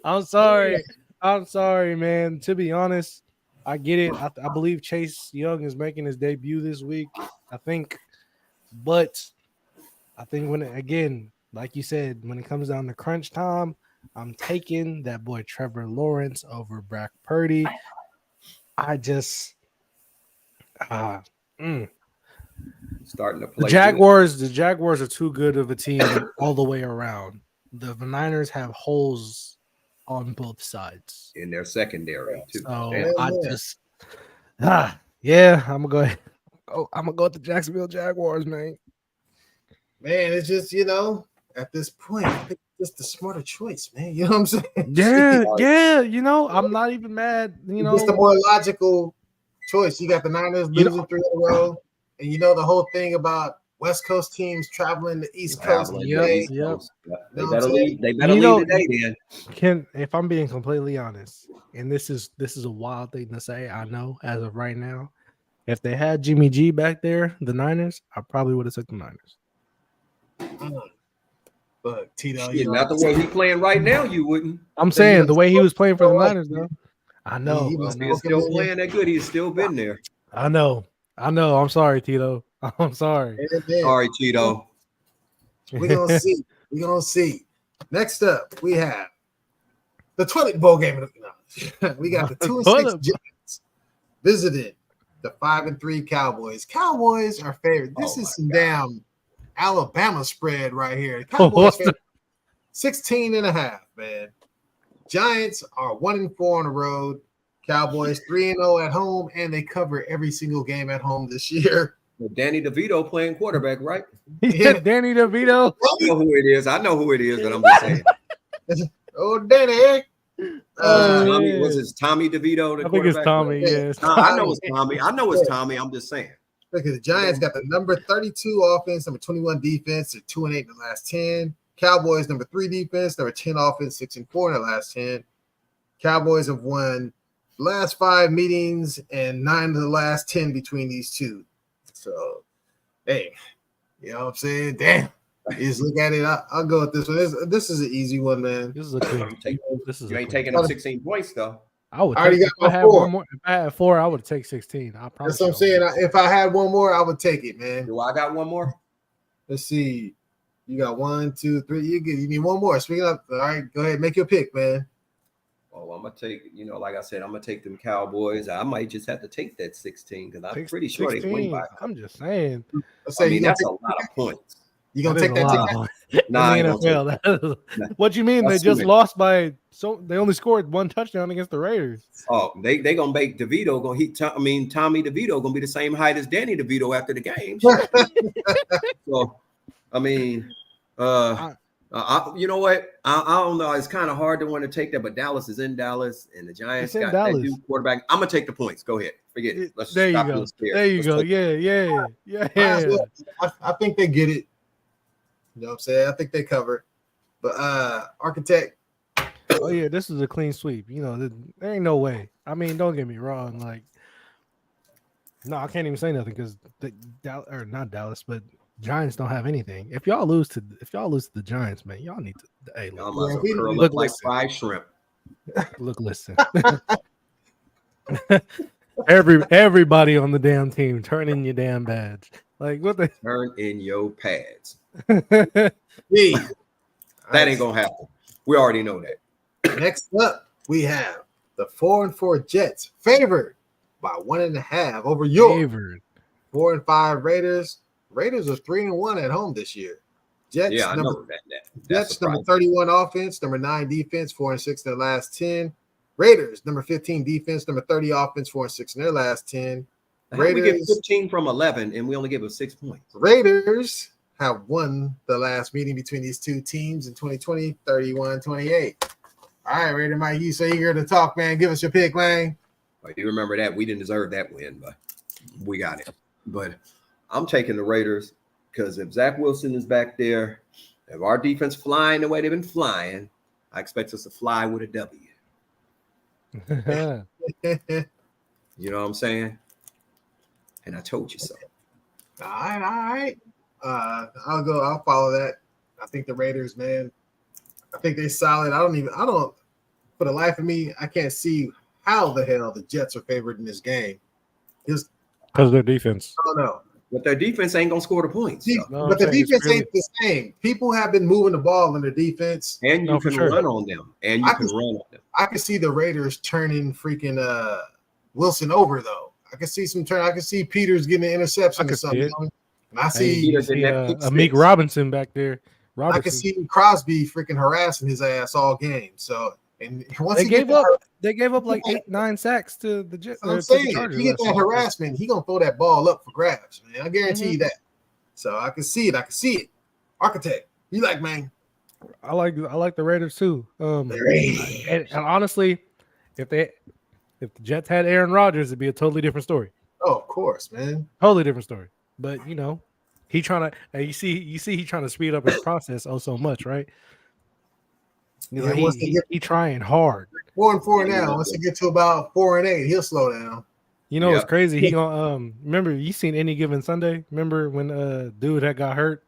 I'm sorry, man. To be honest, I get it. I believe Chase Young is making his debut this week, I think, but I think again, like you said, when it comes down to crunch time, I'm taking that boy Trevor Lawrence over Brock Purdy. I just uh, mm. Starting to the play good Jaguars are too good of a team all the way around. The Niners have holes on both sides. in their secondary too. So Damn. I just yeah, I'm gonna go ahead. Oh, I'm gonna go with the Jacksonville Jaguars, man. Man, it's just at this point, I think it's just the smarter choice, man. You know what I'm saying? Yeah. I'm not even mad. It's the more logical choice. You got the Niners losing 3 in a row, and the whole thing about West Coast teams traveling the East Coast. Yep. They better leave. They better leave today, then. If I'm being completely honest, and this is a wild thing to say, I know as of right now, if they had Jimmy G back there, the Niners, I probably would have took the Niners. But Tito, not the way he's playing right now, you wouldn't. I'm saying the way he was playing for the Niners, though. I know. He's still playing that good. He's still been there. I know. I'm sorry, Tito. I'm sorry. Sorry, Tito. We're gonna see. We're gonna see. Next up, we have the toilet bowl game. We got the 2-6 Giants visiting the 5-3 Cowboys. Cowboys are favored. This is some damn Alabama spread right here. Cowboys 16.5, man. Giants are 1-4 on the road. Cowboys 3-0 at home, and they cover every single game at home this year. Well, Danny DeVito playing quarterback, right? Yeah, Danny DeVito. I know who it is. But I'm just saying. Oh, Danny. Was it Tommy DeVito? I think it's Tommy. Yes. I know it's Tommy. I'm just saying. Because the Giants got the number 32 offense, number 21 defense, they're 2-8 in the last 10. Cowboys number 3 defense, number 10 offense, 6-4 in the last 10. Cowboys have won the last 5 meetings and 9 of the last 10 between these two. So, hey, you know what I'm saying? Damn. You just look at it. I'll go with this one. This is an easy one, man. This is a clean. You ain't taking up 16 points, though. I would. If I had 4, I would take 16. That's what I'm saying. If I had one more, I would take it, man. Do I got one more? Let's see. You got 1, 2, 3. You need one more. Speaking of, all right, go ahead, make your pick, man. Oh, I'm gonna take. Like I said, I'm gonna take them Cowboys. I might just have to take that 16 because I'm pretty sure 16. they win by. I'm just saying. That's a lot of points. You gonna take that? Nah, in the NFL. What you mean? They just lost by they only scored 1 touchdown against the Raiders. Oh, they gonna make DeVito Tommy DeVito gonna be the same height as Danny DeVito after the game. So, you know what? I don't know. It's kind of hard to want to take that, but Dallas is in Dallas, and the Giants got that new quarterback. I'm gonna take the points. Go ahead, forget it. Let's there stop you go. There There you go. Yeah. I think they get it. You know what I'm saying? I think they cover. But Architect. Oh yeah, this is a clean sweep. There ain't no way. Don't get me wrong. Like, no, I can't even say nothing because not Dallas, but Giants don't have anything. If y'all lose to the Giants, man, y'all need to. Hey, look like fried shrimp. Look, listen. Everybody on the damn team, turn in your damn badge. Like what the turn in your pads. That ain't gonna happen. We already know that. Next up, we have the 4-4 Jets favored by 1.5 over your 4-5 Raiders. Raiders are 3-1 at home this year. Jets, I know that. Jets number 31 offense, number 9 defense, 4-6 in their last 10. Raiders number 15 defense, number 30 offense, 4-6 in their last 10. Raiders, we get 15 from 11, and we only give them 6 points. Raiders have won the last meeting between these two teams in 2020, 31-28. All right, Raider Mike, you so eager to talk, man. Give us your pick, man. You remember that. We didn't deserve that win, but we got it. But I'm taking the Raiders because if Zach Wilson is back there, if our defense flying the way they've been flying, I expect us to fly with a W. You know what I'm saying? And I told you so. All right. I'll follow that. I think the Raiders, man. I think they're solid. I don't. For the life of me, I can't see how the hell the Jets are favored in this game. Because their defense. I don't know. But their defense ain't gonna score the points. So. No, But the I'm saying it's defense really- ain't the same. People have been moving the ball in the defense. And you No, for can sure. run on them. And you can run on them. I can see the Raiders turning freaking Wilson over though. I can see some turn. I can see Peters getting an interception I or can see something. it. And I Hey, see you Peters see in that pick Amik six. Robinson back there. I Robertson. can see Crosby freaking harassing his ass all game. So and once They he gave get up. that, They gave up like 8-9 sacks to the Jets. I'm To saying the if Chargers he get last that season. harassment, he gonna throw that ball up for grabs, man. I guarantee you that. So I can see it. I can see it. Architect, you like, man? I like the Raiders too. The Raiders. And honestly, if the Jets had Aaron Rodgers, it'd be a totally different story. Oh, of course, man. Totally different story. But he trying to. You see, he trying to speed up his process so much, right? Yeah, once they get He trying hard. 4-4 now. Once they get to about 4-8, he'll slow down. It's crazy. He gonna remember you seen Any Given Sunday? Remember when dude had got hurt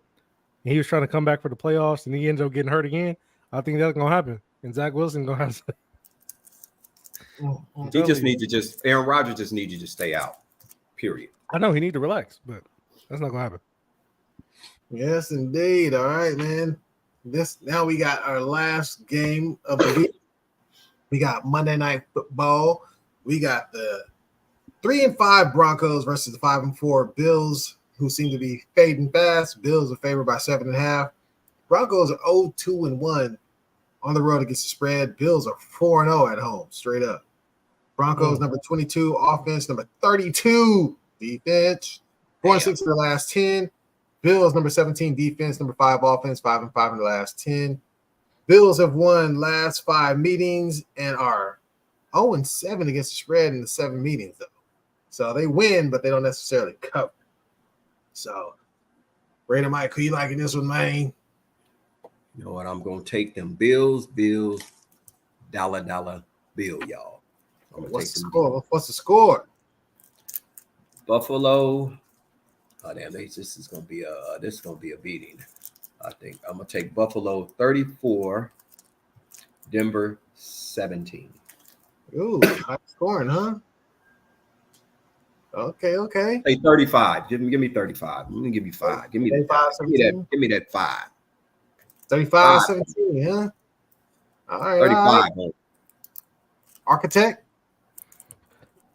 and he was trying to come back for the playoffs and he ended up getting hurt again? I think that's gonna happen. And Zach Wilson gonna have to. He just needs to Aaron Rodgers just needs you to stay out. Period. I know he need to relax, but that's not gonna happen. Yes, indeed. All right, man. Now we got our last game of the week. We got Monday Night Football. We got the 3-5 Broncos versus the 5-4 Bills, who seem to be fading fast. Bills are favored by 7.5. Broncos are 0-2-1 on the road against the spread. Bills are 4-0 at home, straight up. Broncos number 22 offense, number 32 defense, 4-6 in the last 10. Bills number 17 defense, number 5 offense, 5-5 in the last 10. Bills have won last 5 meetings and are 0-7 against the spread in the 7 meetings, though. So they win, but they don't necessarily cover. So, Raider Mike, who you liking this one, man? You know what? I'm gonna take them Bills, dollar bill, y'all. I'm gonna What's take the them score? What's the score? Buffalo. Oh damn! This is gonna be a beating. I think I'm gonna take Buffalo 34, Denver 17. Ooh, high scoring, huh? Okay. Hey, 35. Give me 35. I'm gonna give you 5. Give me that. 35-17. Give me that 5. 35-17, huh? All right. 35. All right. Architect?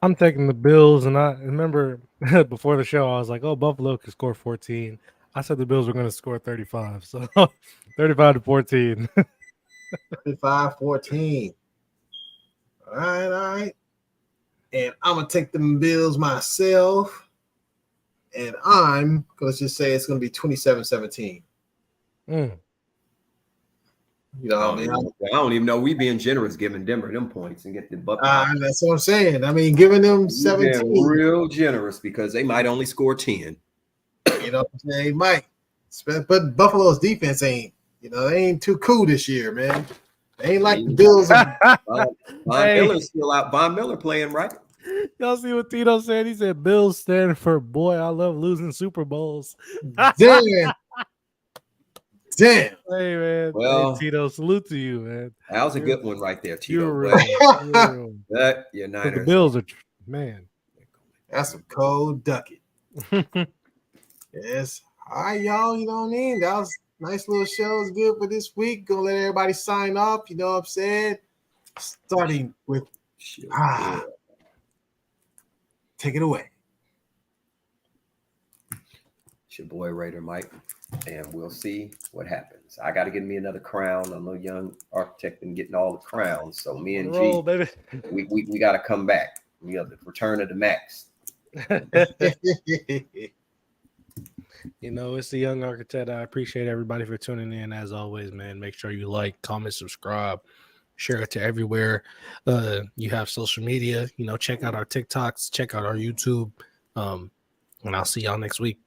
I'm taking the Bills, and I remember before the show, I was like, "Oh, Buffalo could score 14." I said the Bills were going to score 35, so 35-14. 35-14. All right. And I'm gonna take them Bills myself, and let's just say it's gonna be 27-17. You know, I don't even know we being generous giving Denver them points and get the Buffalo. That's what I'm saying. I mean, giving them 17, real generous because they might only score 10. You know what I'm saying? They might. But Buffalo's defense ain't, they ain't too cool this year, man. They ain't like the Bills. Von Miller's still out. Von Miller playing, right? Y'all see what Tito said? He said, Bills stand for, boy, I love losing Super Bowls. Damn. Hey, man. Well, hey, Tito, salute to you, man. That was a good one right there, Tito. You're real. But your Niners. The Bills are, man. That's some cold ducket. Yes. All right, y'all. You know what I mean? That was a nice little show. It's good for this week. Gonna let everybody sign off. You know what I'm saying? Starting with take it away. It's your boy Raider Mike, and we'll see what happens. I got to get me another crown. I'm a young architect and getting all the crowns. So me and G, baby. we got to come back. We got the return of the Max. It's the young architect. I appreciate everybody for tuning in. As always, man, make sure you like, comment, subscribe, share it to everywhere. You have social media. Check out our TikToks, check out our YouTube. And I'll see y'all next week.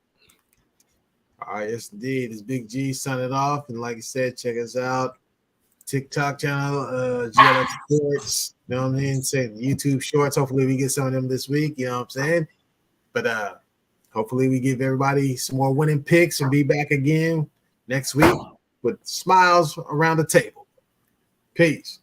All right, yes, indeed. It's Big G signing off. And like I said, check us out. TikTok channel, GLX Sports. You know what I mean? Say YouTube Shorts. Hopefully we get some of them this week. You know what I'm saying? But hopefully we give everybody some more winning picks and be back again next week with smiles around the table. Peace.